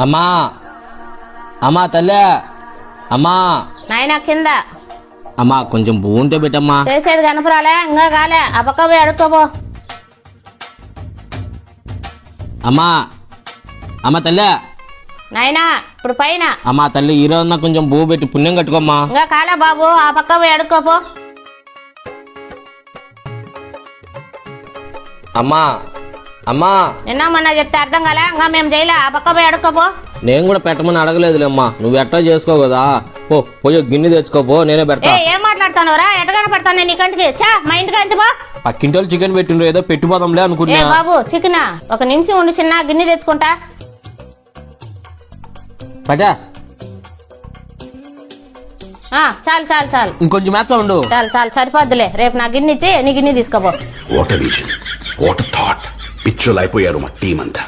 అమ్మా అమ్మా తల్లే అమ్మా నాయన కింద అమ్మా కొంచెం పువ్వు ఉంటే పెట్టమ్మా. చేసేది కనపరాలే ఇంకా కాలే ఆ పక్క పోయి అడుక్కోబో. అమ్మా అమ్మ తల్లే నాయనా ఇప్పుడు పైన అమ్మా తల్లి ఈ రోజున కొంచెం పువ్వు పెట్టి పుణ్యం కట్టుకోమ్మా. ఇంకా కాలే బాబు ఆ పక్క పోయి అడుక్కోపో. అమ్మా అమ్మా నిన్న మొన్న చెప్తే అర్థం కాలే ఇంకా మేము చేయలే ఆ పక్క పోయి అడుక్కోపో. నేను కూడా పెట్టమని అడగలేదులేమ్మా, నువ్వు ఎట్టా చేసుకో కదా. పోయి గిన్నె తెచ్చుకోపో, నేనే పెడతా. ఏం మాట్లాడుతానురా? ఎట్టగానే పడతాను నేను నీ కంటికి. చా మా ఇంటికి అంతే పక్కింటోళ్ళు చికెన్ పెట్టిండ్రు, ఏదో పెట్టిపోదాంలే అనుకున్నా. బాబు చికెన్ ఒక నిమిషం ఉండి చిన్న గిన్నె తెచ్చుకుంటా. పటా చాలు చాలు చాలు ఇంకొంచెం మేత ఉండు. చాలు చాలు సరిపోద్దులే. రేపు నా గిన్నె ఇచ్చి నీ గిన్నె తీసుకోపో. What a vision, what a thought. పిచ్చోలు అయిపోయారు మా టీం అంతా.